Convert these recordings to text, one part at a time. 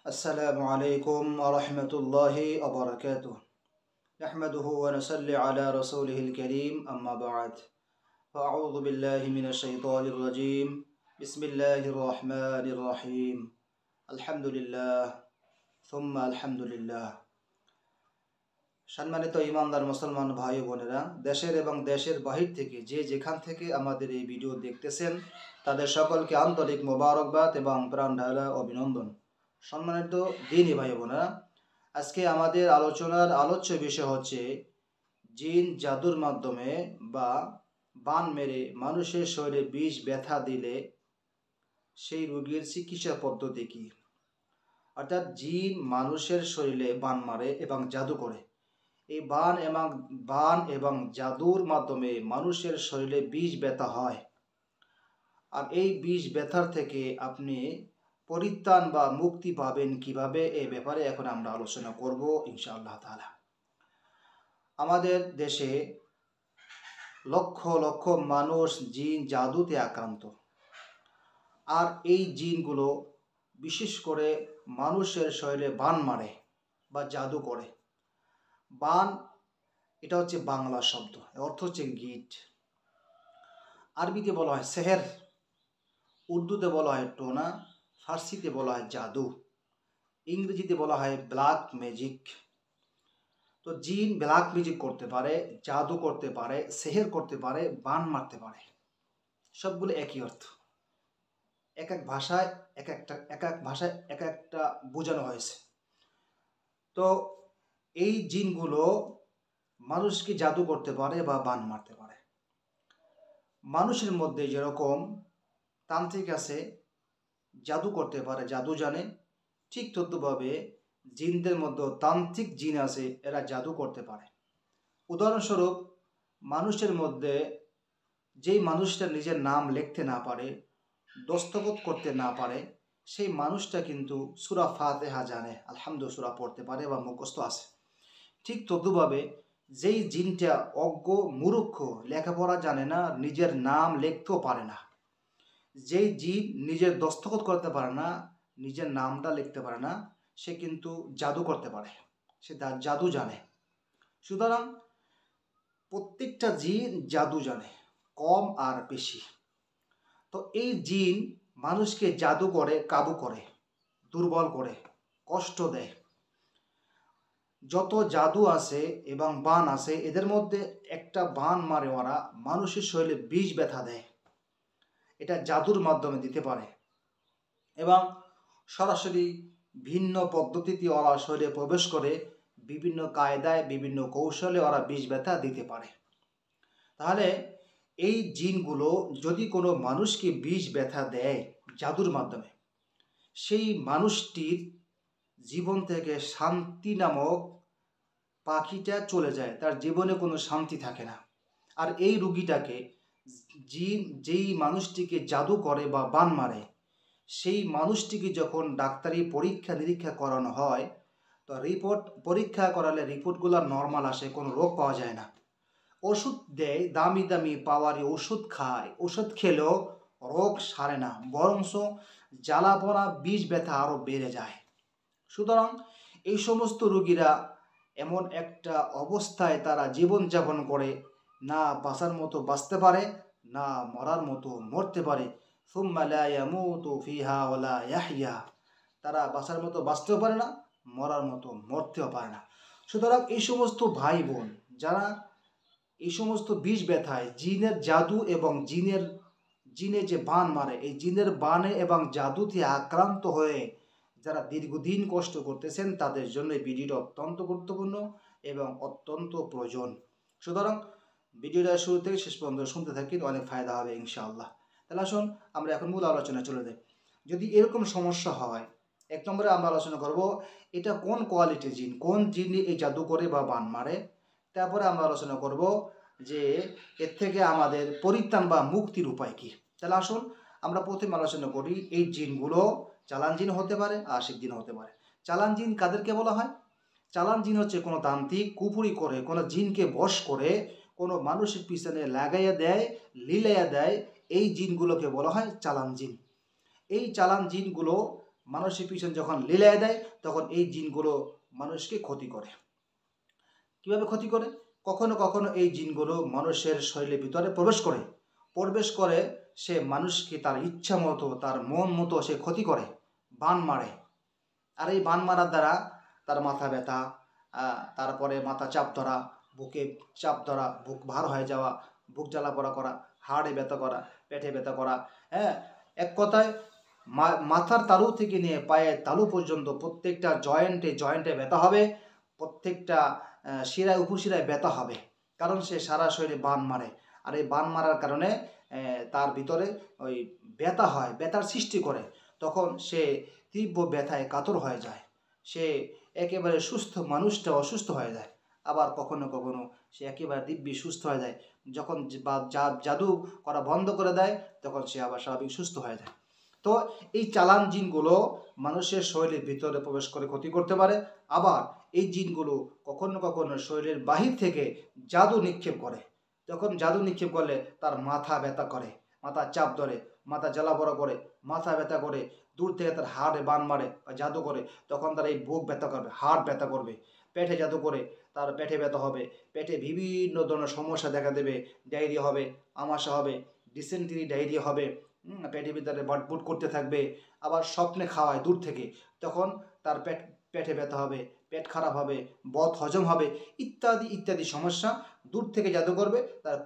السلام عليكم ورحمة الله وبركاته. نحمده ونصلي على رسوله الكريم أما بعد. فأعوذ بالله من الشيطان الرجيم. بسم الله الرحمن الرحيم. الحمد لله ثم الحمد لله. সম্মানিত ইমানদার মুসলমান ভাই ও বোনেরা, দেশের এবং দেশের বাহির থেকে যে যেখান থেকে আমাদের এই ভিডিও দেখতেছেন তাদের সকলকে আন্তরিক মোবারকবাদ এবং প্রাণ ঢালা অভিনন্দন। সম্মানিত দ্বীনী ভাই বোনেরা, আজকে আমাদের আলোচনার আলোচ্য বিষয় হচ্ছে জিন জাদুর মাধ্যমে বা বান মেরে মানুষের শরীরে বিষ ব্যথা দিলে সেই রোগীর চিকিৎসা পদ্ধতি কী। অর্থাৎ জিন মানুষের শরীরে বান মারে এবং জাদু করে। এই বান এবং জাদুর মাধ্যমে মানুষের শরীরে বিষ ব্যথা হয়। আর এই বিষ ব্যথার থেকে আপনি পরিত্রাণ বা মুক্তি পাবেন কিভাবে, এই ব্যাপারে এখন আমরা আলোচনা করব ইনশাআল্লাহ তাআলা। আমাদের দেশে লক্ষ লক্ষ মানুষ জিন জাদুতে আক্রান্ত। আর এই জিনগুলো বিশেষ করে মানুষের শরীরে বান মারে বা জাদু করে। বান এটা হচ্ছে বাংলা শব্দ, অর্থ হচ্ছে গিট। আরবিতে বলা হয় সেহের, উর্দুতে বলা হয় টোনা, ফার্সিতে বলা হয় জাদু, ইংরেজিতে বলা হয় ব্ল্যাক ম্যাজিক। তো জিন ব্ল্যাক ম্যাজিক করতে পারে, জাদু করতে পারে, সেহের করতে পারে, বান মারতে পারে। সবগুলো একই অর্থ। এক এক ভাষায় এক একটা বোঝানো হয়েছে। তো এই জিনগুলো মানুষকে জাদু করতে পারে বা বান মারতে পারে। মানুষের মধ্যে যেরকম তান্ত্রিক আছে, জাদু করতে পারে, জাদু জানে, ঠিক তদ্রুপভাবে জিনদের মধ্যে তান্ত্রিক জিন আছে, এরা জাদু করতে পারে। উদাহরণস্বরূপ, মানুষের মধ্যে যেই মানুষটা নিজের নাম লিখতে না পারে, দস্তখত করতে না পারে, সেই মানুষটা কিন্তু সূরা ফাতিহা জানে, আলহামদুলিল্লাহ সূরা পড়তে পারে বা মুখস্থ আছে। ঠিক তদ্রুপভাবে যেই জিনটা অজ্ঞ মূর্খ, লেখাপড়া জানে না, নিজের নাম লিখতেও পারে না, যেই জিন নিজের দস্তখত করতে পারে না, নিজের নামটা লিখতে পারে না, সে কিন্তু জাদু করতে পারে, সে তার জাদু জানে। সুতরাং প্রত্যেকটা জিন জাদু জানে, কম আর বেশি। তো এই জিন মানুষকে জাদু করে, কাবু করে, দুর্বল করে, কষ্ট দেয়। যত জাদু আছে এবং বান আছে, এদের মধ্যে একটা বান মারে ওরা, মানুষের শরীরে বিষ ব্যথা দেয়। এটা জাদুর মাধ্যমে দিতে পারে এবং সরাসরি ভিন্ন পদ্ধতিতে ওরা শরীরে প্রবেশ করে বিভিন্ন কায়দায়, বিভিন্ন কৌশলে ওরা বিষ ব্যথা দিতে পারে। তাহলে এই জিনগুলো যদি কোনো মানুষকে বিষ ব্যথা দেয় জাদুর মাধ্যমে, সেই মানুষটির জীবন থেকে শান্তি নামক পাখিটা চলে যায়, তার জীবনে কোনো শান্তি থাকে না। আর এই রুগীটাকে জিন যেই মানুষটিকে জাদু করে বা বান মারে, সেই মানুষটিকে যখন ডাক্তারি পরীক্ষা নিরীক্ষা করানো হয়, তো পরীক্ষা করালে রিপোর্টগুলো নর্মাল আসে, কোনো রোগ পাওয়া যায় না। ওষুধ দেয়, দামি দামি পাওয়ারি ওষুধ খায়, ওষুধ খেলেও রোগ সারে না, বরঞ্চ জ্বালাপোড়া বিষ ব্যথা আরও বেড়ে যায়। সুতরাং এই সমস্ত রোগীরা এমন একটা অবস্থায় তারা জীবনযাপন করে, না বাঁচার মতো বাঁচতে পারে, না মরার মতো মরতে পারে। সুম্মা লা ইয়ামুতু ফিহা ওয়ালা ইয়াহইয়া, তারা বাঁচার মতো বাঁচতেও পারে না, মরার মতো মরতেও পারে না। সুতরাং এই সমস্ত ভাই বোন যারা এই সমস্ত বিষ ব্যথায় জিনের জাদু এবং জিনে যে বান মারে, এই জিনের বানে এবং জাদুতে আক্রান্ত হয়ে যারা দীর্ঘদিন কষ্ট করতেছেন, তাদের জন্য এই ভিডিওটা অত্যন্ত গুরুত্বপূর্ণ এবং অত্যন্ত প্রয়োজন। সুতরাং ভিডিওটা শুরু থেকে শেষ পর্যন্ত শুনতে থাকি, অনেক ফায়দা হবে ইনশাআল্লাহ। তাহলে আসুন আমরা এখন মূল আলোচনায় চলে যাই। যদি এরকম সমস্যা হয়, এক নম্বরে আমরা আলোচনা করব এটা কোন কোয়ালিটির জিন, কোন জিন এই জাদু করে বা বান মারে। তারপরে আমরা আলোচনা করব যে এর থেকে আমাদের পরিত্রাণ বা মুক্তির উপায় কী। তাহলে আসুন আমরা প্রথমে আলোচনা করি এই জিনগুলো চালান জিন হতে পারে, আশিক জিন হতে পারে। চালান জিন কাদেরকে বলা হয়? চালান জিন হচ্ছে কোনো তান্ত্রিক কুফরি করে, কোনো জিনকে বশ করে কোনো মানুষের পিছনে লাগাইয়া দেয়, লীলাইয়া দেয়, এই জিনগুলোকে বলা হয় চালান জিন। এই চালান জিনগুলো মানুষের পিছনে যখন লীলায় দেয় তখন এই জিনগুলো মানুষকে ক্ষতি করে। কিভাবে ক্ষতি করে? কখনো কখনো এই জিনগুলো মানুষের শরীরের ভিতরে প্রবেশ করে সে মানুষকে তার ইচ্ছা মতো, তার মন মতো সে ক্ষতি করে, বান মারে। আর এই বান মারার দ্বারা তার মাথা ব্যথা, তারপরে মাথা চাপ ধরা, বুকে চাপ ধরা, বুক ভার হয়ে যাওয়া, বুক জ্বালা পোড়া করা, হাড়ে ব্যথা করা, পেটে ব্যথা করা, হ্যাঁ, এক কথায় মাথার তালু থেকে নিয়ে পায়ের তালু পর্যন্ত প্রত্যেকটা জয়েন্টে ব্যথা হবে, প্রত্যেকটা শিরায় উপশিরায় ব্যথা হবে, কারণ সে সারা শরীরে বান মারে। আর এই বান মারার কারণে তার ভিতরে ওই ব্যথা হয়, ব্যথার সৃষ্টি করে। তখন সে তীব্র ব্যথায় কাতর হয়ে যায়, সে একেবারে সুস্থ মানুষটা অসুস্থ হয়ে যায়। আবার কখনো কখনো সে একেবারে দিব্যি সুস্থ হয়ে যায়। যখন জাদু করা বন্ধ করে দেয় তখন সে আবার স্বাভাবিক সুস্থ হয়ে যায়। তো এই চালান জিনগুলো মানুষের শরীরের ভিতরে প্রবেশ করে ক্ষতি করতে পারে। আবার এই জিনগুলো কখনো কখনো শরীরের বাহির থেকে জাদু নিক্ষেপ করে। যখন জাদু নিক্ষেপ করলে তার মাথা ব্যথা করে, মাথা চাপ ধরে, মাথা জ্বালা পোড়া করে, মাথা ব্যথা করে, দূর থেকে তার হাড়ে বান মারে বা জাদু করে, তখন তার এই বুক ব্যথা করবে, হাড় ব্যথা করবে। পেটে জাদু করে তার পেটে ব্যথা হবে, পেটে বিভিন্ন ধরনের সমস্যা দেখা দেবে, ডায়রিয়া হবে, আমাশা হবে, ডিসেন্ট্রি ডায়রিয়া হবে, পেটের ভিতরে বটবুট করতে থাকবে। আবার স্বপ্নে খাওয়ায় দূর থেকে, তখন তার পেটে ব্যথা হবে, পেট খারাপ হবে, বদ হজম হবে, ইত্যাদি ইত্যাদি সমস্যা দূর থেকে জাদু করবে। তার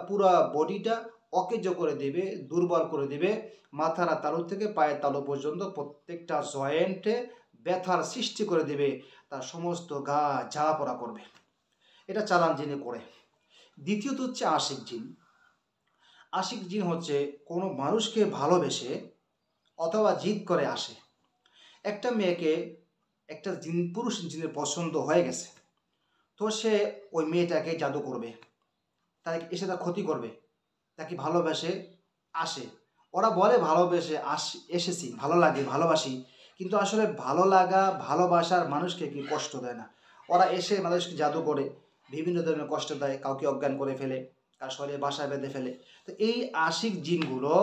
পুরা বডিটা অকেজ করে দেবে, দুর্বল করে দেবে, মাথার তালু থেকে পায়ের তালু পর্যন্ত প্রত্যেকটা জয়েন্টে ব্যথার সৃষ্টি করে দেবে, তার সমস্ত গা জ্বালা পোড়া করবে। এটা চালান জিনে করে। দ্বিতীয়ত হচ্ছে আশিক জিন। আশিক জিন হচ্ছে কোনো মানুষকে ভালোবেসে অথবা জিদ করে আসে। একটা মেয়েকে একটা পুরুষ জিনের পছন্দ হয়ে গেছে, তো সে ওই মেয়েটাকে জাদু করবে, তাকে এসে তার ক্ষতি করবে, তাকে ভালোবেসে আসে। ওরা বলে ভালোবেসে এসেছি, ভালো লাগে, ভালোবাসি, কিন্তু আসলে ভালো লাগা ভালোবাসার মানুষকে কি কষ্ট দেয় না। ওরা এসে মানুষকে জাদু করে বিভিন্ন ধরনের কষ্ট দেয়, কাউকে অজ্ঞান করে ফেলে, কার শরীরে বাসায় বেঁধে ফেলে। তো এই আশিক জিনগুলো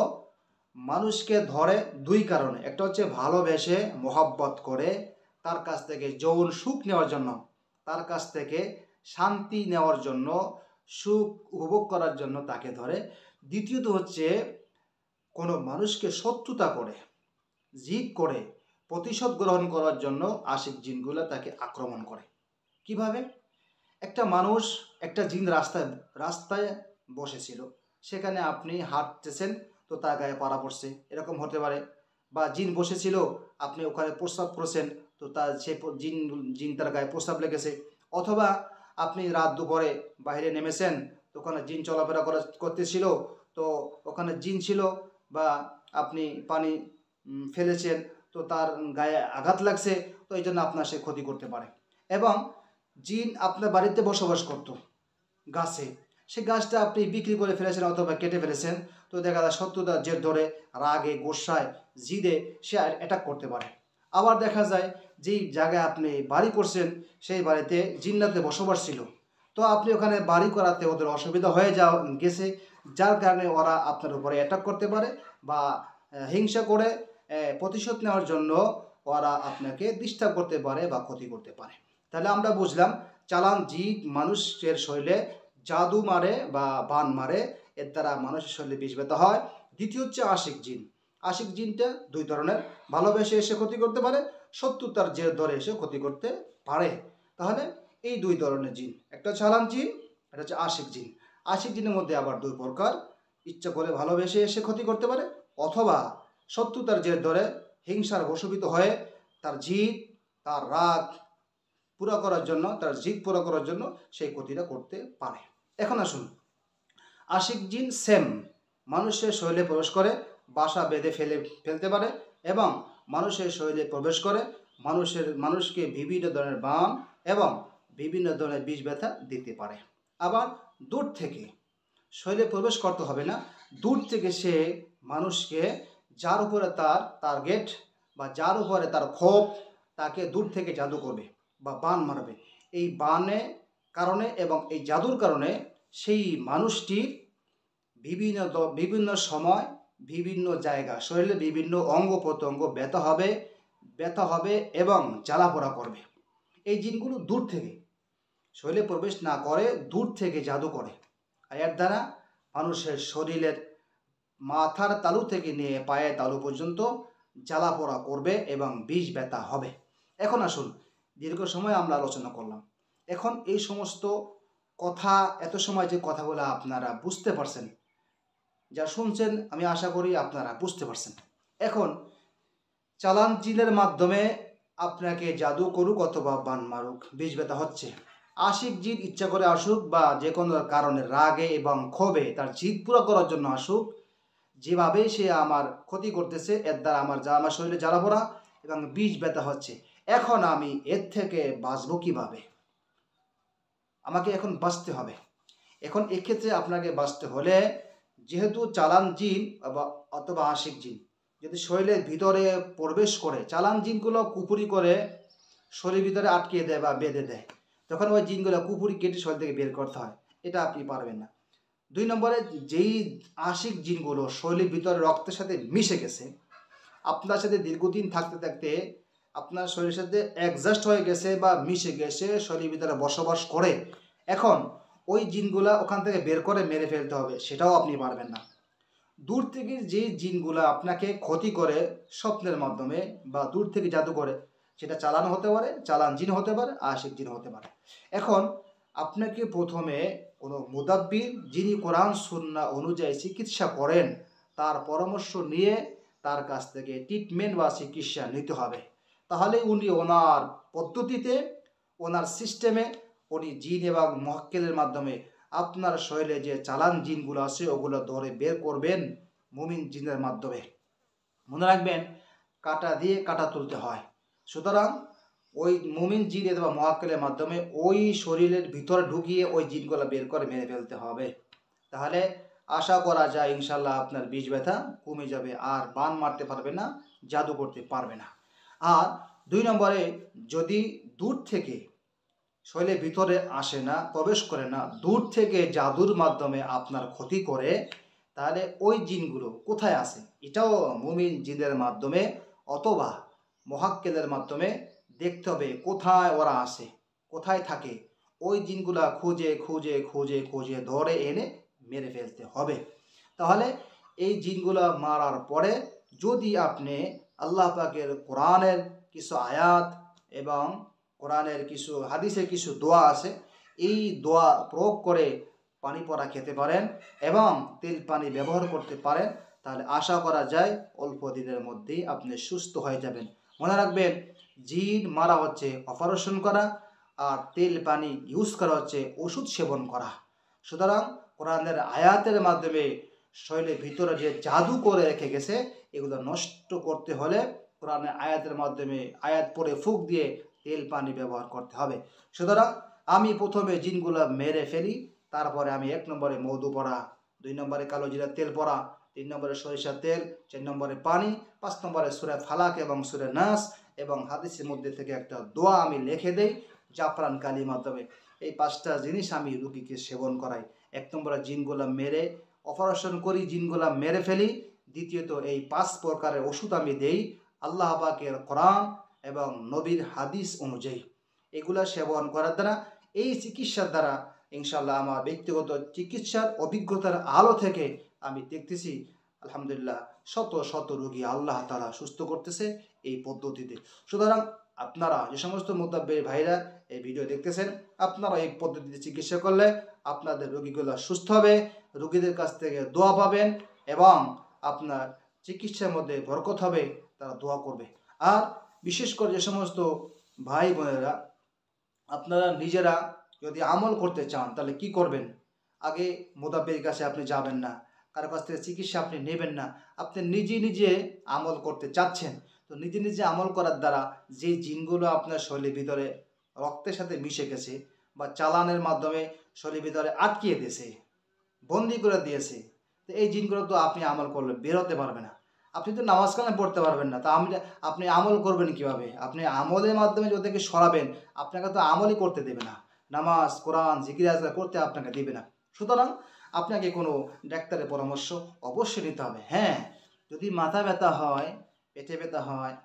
মানুষকে ধরে দুই কারণে। একটা হচ্ছে ভালোবেসে মহব্বত করে তার কাছ থেকে যৌন সুখ নেওয়ার জন্য, তার কাছ থেকে শান্তি নেওয়ার জন্য, সুখ উপভোগ করার জন্য তাকে ধরে। দ্বিতীয়ত হচ্ছে কোনো মানুষকে শত্রুতা করে, জিদ করে, প্রতিশোধ গ্রহণ করার জন্য আশিক জিনগুলো তাকে আক্রমণ করে। কিভাবে? একটা মানুষ, একটা জিন রাস্তায় বসেছিল, সেখানে আপনি হাঁটতেছেন, তো তার গায়ে পাড়া পড়ছে, এরকম হতে পারে। বা জিন বসেছিল, আপনি ওখানে প্রস্রাব করেছেন, তো তার জিন তার গায়ে প্রস্রাব লেগেছে। অথবা আপনি রাত দুপুরে বাইরে নেমেছেন, তো ওখানে জিন চলাফেরা করতেছিল, তো ওখানে জিন ছিল, বা আপনি পানি ফেলেছেন, তো তার গায়ে আঘাত লাগছে, তো এই জন্য আপনার সে ক্ষতি করতে পারে। এবং জিন আপনার বাড়িতে বসবাস করত গাছে, সে গাছটা আপনি বিক্রি করে ফেলেছেন অথবা কেটে ফেলেছেন, তো দেখা যায় শত্রুতার জের ধরে, রাগে, গোসায়, জিদে সে অ্যাটাক করতে পারে। আবার দেখা যায় যেই জায়গায় আপনি বাড়ি করছেন সেই বাড়িতে জিন্নাতে বসবাস ছিল, তো আপনি ওখানে বাড়ি করাতে ওদের অসুবিধা হয়ে গেছে, যার কারণে ওরা আপনার উপরে অ্যাটাক করতে পারে, বা হিংসা করে প্রতিশোধ নেওয়ার জন্য ওরা আপনাকে ডিস্টার্ব করতে পারে বা ক্ষতি করতে পারে। তাহলে আমরা বুঝলাম চালান জিন মানুষের শরীরে জাদু মারে বা বান মারে, এর দ্বারা মানুষের শরীরে বিষ ব্যথা হয়। দ্বিতীয় হচ্ছে আশিক জিন। আশিক জিনটা দুই ধরনের, ভালোবেসে এসে ক্ষতি করতে পারে, শত্রুতার জের ধরে এসে ক্ষতি করতে পারে। তাহলে এই দুই ধরনের জিন, একটা চালান জিন, এটা হচ্ছে আশিক জিন। আশিক জিনের মধ্যে আবার দুই প্রকার, ইচ্ছা করে ভালোবেসে এসে ক্ষতি করতে পারে, অথবা শত্রুতার জের ধরে হিংসার বশীভূত হয়ে তার জিদ, তার রাগ পুরা করার জন্য, তার জিদ পুরা করার জন্য সেই ক্ষতিটা করতে পারে। এখন আসুন, আশিক জিন সেম মানুষের শরীরে প্রবেশ করে বাসা বেঁধে ফেলতে পারে, এবং মানুষের শরীরে প্রবেশ করে মানুষকে বিভিন্ন ধরনের বান এবং বিভিন্ন ধরনের বিষ ব্যথা দিতে পারে। আবার দূর থেকে শরীরে প্রবেশ করতে হবে না, দূর থেকে সে মানুষকে, যার উপরে তার টার্গেট বা যার উপরে তার ক্ষোভ, তাকে দূর থেকে জাদু করবে বা বান মারবে। এই বানের কারণে এবং এই জাদুর কারণে সেই মানুষটির বিভিন্ন সময় বিভিন্ন জায়গা শরীরে বিভিন্ন অঙ্গ প্রত্যঙ্গ ব্যথা হবে, ব্যথা হবে এবং জ্বালাপোড়া করবে। এই জিনগুলো দূর থেকে শরীরে প্রবেশ না করে দূর থেকে জাদু করে, আর এর দ্বারা মানুষের শরীরের মাথার তালু থেকে নিয়ে পায়ের তালু পর্যন্ত জ্বালাপোড়া করবে এবং বিষ ব্যথা হবে। এখন আসুন, দীর্ঘ সময় আমরা আলোচনা করলাম, এখন এই সমস্ত কথা, এত সময় যে কথাগুলো আপনারা বুঝতে পারছেন, যা শুনছেন আমি আশা করি আপনারা বুঝতে পারছেন। এখন চালান জিনের মাধ্যমে আপনাকে জাদু করুক অথবা বান মারুক, বিষ ব্যথা হচ্ছে, আশিক জিন ইচ্ছা করে আসুক বা যে কোনো কারণে রাগে এবং ক্ষোভে তার জিদ পুরো করার জন্য আসুক, যেভাবে সে আমার ক্ষতি করতেছে, এর দ্বারা আমার শরীরে জ্বালা পোড়া এবং বিষ ব্যথা হচ্ছে, এখন আমি এর থেকে বাঁচবো কিভাবে? আমাকে এখন বাঁচতে হবে। এখন এক্ষেত্রে আপনাকে বাঁচতে হলে, যেহেতু চালান জিন অথবা আশিক জিন যদি শরীরের ভিতরে প্রবেশ করে, চালান জিনগুলো কুপুরি করে শরীরের ভিতরে আটকে দেয় বা বেঁধে দেয়, তখন ওই জিনগুলো কুপুরি কেটে শরীর থেকে বের করতে হয়, এটা আপনি পারবেন না। 2 নম্বরে, যেই আশিক জিনগুলো শরীরের ভিতরে রক্তের সাথে মিশে গেছে, আপনার সাথে দীর্ঘদিন থাকতে থাকতে আপনার শরীরের সাথে অ্যাডজাস্ট হয়ে গেছে বা মিশে গেছে, শরীরের ভিতরে বসবাস করে, এখন ওই জিনগুলা ওখান থেকে বের করে মেরে ফেলতে হবে, সেটাও আপনি পারবেন না। দূর থেকে যে জিনগুলা আপনাকে ক্ষতি করে স্বপ্নের মাধ্যমে বা দূর থেকে জাদু করে, সেটা চালান হতে পারে, চালান জিন হতে পারে, আশিক জিন হতে পারে। এখন আপনাকে প্রথমে কোনো মুদাব্বির, যিনি কোরআন সুন্নাহ অনুযায়ী চিকিৎসা করেন, তার পরামর্শ নিয়ে তার কাছ থেকে ট্রিটমেন্ট বা চিকিৎসা নিতে হবে। তাহলে উনি ওনার পদ্ধতিতে, ওনার সিস্টেমে, উনি জিন এবং মহক্কেলের মাধ্যমে আপনার শরীরে যে চালান জিনগুলো আছে ওগুলো ধরে বের করবেন মুমিন জিনের মাধ্যমে। মনে রাখবেন, কাটা দিয়ে কাটা তুলতে হয়। সুতরাং ওই মুমিন জিন অথবা মহক্কেলের মাধ্যমে ওই শরীরের ভিতরে ঢুকিয়ে ওই জিনগুলো বের করে মেরে ফেলতে হবে। তাহলে আশা করা যায় ইনশাল্লাহ আপনার বিষ ব্যথা কমে যাবে, আর বান মারতে পারবে না, জাদু করতে পারবে না। আর 2 নম্বরে, যদি দূর থেকে শরীরের ভিতরে আসে না, প্রবেশ করে না, দূর থেকে জাদুর মাধ্যমে আপনার ক্ষতি করে, তাহলে ওই জিনগুলো কোথায় আছে, এটাও মুমিন জিনের মাধ্যমে অথবা মহাক্কেলের মাধ্যমে দেখতে হবে কোথায় ওরা আসে, কোথায় থাকে। ওই জিনগুলা খুঁজে খুঁজে খুঁজে খুঁজে ধরে এনে মেরে ফেলতে হবে। তাহলে এই জিনগুলা মারার পরে যদি আপনি আল্লাহ পাকের কোরআনের কিছু আয়াত এবং কোরআনের কিছু হাদিসের কিছু দোয়া আছে, এই দোয়া প্রয়োগ করে পানি পড়া খেতে পারেন এবং তেল পানি ব্যবহার করতে পারেন, তাহলে আশা করা যায় অল্প দিনের মধ্যেই আপনি সুস্থ হয়ে যাবেন। মনে রাখবেন, জিন মারা হচ্ছে অপারেশন করা, আর তেল পানি ইউজ করা হচ্ছে ওষুধ সেবন করা। সুতরাং কোরআনের আয়াতের মাধ্যমে শরীরের ভিতরে যে জাদু করে রেখে গেছে, এগুলো নষ্ট করতে হলে কোরআনের আয়াতের মাধ্যমে আয়াত পড়ে ফুঁক দিয়ে তেল পানি ব্যবহার করতে হবে। সুতরাং আমি প্রথমে জিনগুলো মেরে ফেলি, তারপরে আমি 1 নম্বরে মধু পড়া, 2 নম্বরে কালো জিরার তেল পড়া, 3 নম্বরে সরিষার তেল, 4 নম্বরে পানি, 5 নম্বরে সূরা ফালাক এবং সূরা নাস, এবং হাদিসের মধ্যে থেকে একটা দোয়া আমি লিখে দেই জাফরান কালির মাধ্যমে। এই 5টা জিনিস আমি রুগীকে সেবন করাই। 1 নম্বরে জিনগুলা মেরে অপারেশন করি, জিনগুলা মেরে ফেলি। দ্বিতীয়ত এই 5 প্রকারের ওষুধ আমি দেই আল্লাহ পাকের কোরআন এবং নবীর হাদিস অনুযায়ী। এগুলা সেবন করার দ্বারা, এই চিকিৎসার দ্বারা ইনশাল্লাহ আমার ব্যক্তিগত চিকিৎসার অভিজ্ঞতার আলো থেকে আমি দেখতেছি আলহামদুলিল্লাহ শত শত রোগী আল্লাহ তাআলা সুস্থ করতেছে এই পদ্ধতিতে। সুতরাং আপনারা যে সমস্ত মুতাব্বির ভাইরা এই ভিডিও দেখতেছেন, আপনারা এই পদ্ধতিতে চিকিৎসা করলে আপনাদের রোগীগুলো সুস্থ হবে, রোগীদের কাছ থেকে দোয়া পাবেন এবং আপনার চিকিৎসার মধ্যে বরকত হবে, তারা দোয়া করবে। আর বিশেষ করে যে সমস্ত ভাই বোনেরা আপনারা নিজেরা যদি আমল করতে চান, তাহলে কি করবেন? আগে মুতাব্বির কাছে আপনি যাবেন না, কারো কাছ থেকে চিকিৎসা আপনি নেবেন না, আপনি নিজে নিজে আমল করতে চাচ্ছেন। তো নিজে নিজে আমল করার দ্বারা যে জিনগুলো আপনার শরীরের ভিতরে রক্তের সাথে মিশে গেছে বা চালানের মাধ্যমে শরীরের ভিতরে আটকিয়ে দিয়েছে, বন্দি করে দিয়েছে, তো এই জিনগুলো তো আপনি আমল করলে বেরোতে পারবে না। আপনি তো নামাজ কালাম পড়তে পারবেন না, তা আপনি আমল করবেন কিভাবে? আপনি আমলের মাধ্যমে ওদেরকে সরাবেন, আপনাকে তো আমলই করতে দেবে না, নামাজ কোরআন জিকির আজকার করতে আপনাকে দেবে না। সুতরাং আপনাকে কোনো ডাক্তারের পরামর্শ অবশ্যই নিতে হবে। হ্যাঁ, যদি মাথা ব্যথা হয়, পেটে ব্যথা হয়,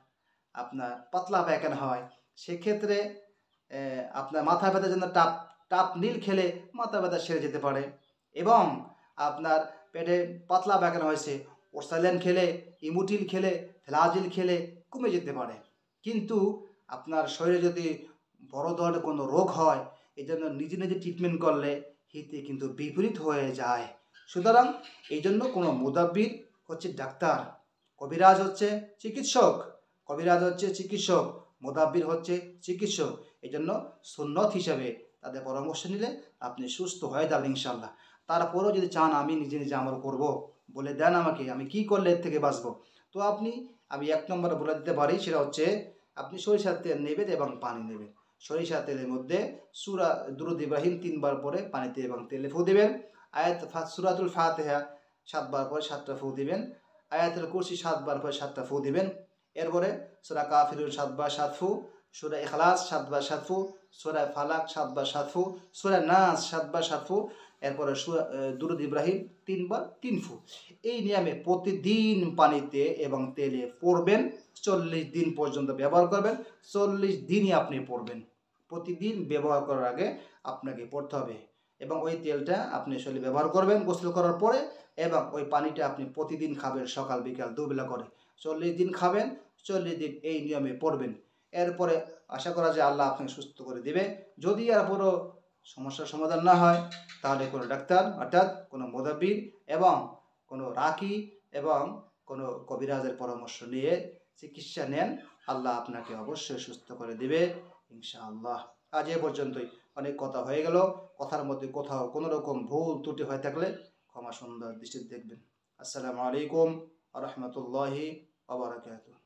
আপনার পাতলা পায়খানা হয়, সেক্ষেত্রে আপনার মাথা ব্যথার জন্য টাপ নীল খেলে মাথা ব্যথা সেরে যেতে পারে। এবং আপনার পেটে পাতলা পায়খানা হয়েছে, ওরসালিন খেলে, ইমুটিল খেলে, ফ্লাজিল খেলে কমে যেতে পারে। কিন্তু আপনার শরীরে যদি বড় ধরনের কোনো রোগ হয়, এই জন্য নিজে নিজে ট্রিটমেন্ট করলে হিতে কিন্তু বিপরীত হয়ে যায়। সুতরাং এই জন্য কোনো মুদাব্বির হচ্ছে ডাক্তার, কবিরাজ হচ্ছে চিকিৎসক, মুদাব্বির হচ্ছে চিকিৎসক। এই জন্য সুন্নত হিসাবে তাদের পরামর্শ নিলে আপনি সুস্থ হয়ে যাবেন ইনশাল্লাহ। তারপরেও যদি চান আমি নিজে নিজে আমল করব, বলে দেন আমাকে, আমি কি করলে এর থেকে বাঁচবো, তো আমি 1 নম্বরে বলে দিতে পারি, সেটা হচ্ছে আপনি সরিষার তেল নেবেন এবং পানি নেবেন। সরিষার তেলের মধ্যে সূরা দুরূদ ইব্রাহিম 3 বার পরে পানিতে এবং তেলে ফু দিবেন। সূরাতুল ফাতিহা 7 বার পরে 7টা ফু দিবেন। আয়াতুল কুরসি 7 বার পরে 7টা ফু দিবেন। এরপরে সূরা কাফিরুন 7 বার 7 ফু, সূরা ইখলাস 7 বার 7 ফু, সূরা ফালাক 7 বার 7 ফু, সূরা নাস 7 বার 7 ফু, এরপরে দুরূদ ইব্রাহিম 3 বার 3 ফু। এই নিয়মে প্রতিদিন পানিতে এবং তেলে পড়বেন, 40 দিন পর্যন্ত ব্যবহার করবেন। 40 দিনই আপনি পড়বেন, প্রতিদিন ব্যবহার করার আগে আপনাকে পড়তে হবে। এবং ওই তেলটা আপনি শরীরে ব্যবহার করবেন গোসল করার পরে, এবং ওই পানিটা আপনি প্রতিদিন খাবেন, সকাল বিকাল দুবেলা করে। 40 দিন খাবেন, 40 দিন এই নিয়মে পড়বেন। এরপরে আশা করা যায় আল্লাহ আপনাকে সুস্থ করে দিবে। যদি আর পুরো সমস্যার সমাধান না হয়, তাহলে কোনো ডাক্তার অর্থাৎ কোনো মুদাব্বির এবং কোনো রাকি এবং কোনো কবিরাজের পরামর্শ নিয়ে চিকিৎসা নেন, আল্লাহ আপনাকে অবশ্যই সুস্থ করে দিবে ইনশাআল্লাহ। আজ এ পর্যন্তই, অনেক কথা হয়ে গেল। কথার মধ্যে কোথাও কোনো রকম ভুল ত্রুটি হয়ে থাকলে ক্ষমা সুন্দর দৃষ্টিতে দেখবেন। আসসালামু আলাইকুম ওয়া রাহমাতুল্লাহি ওয়া বারাকাতুহু।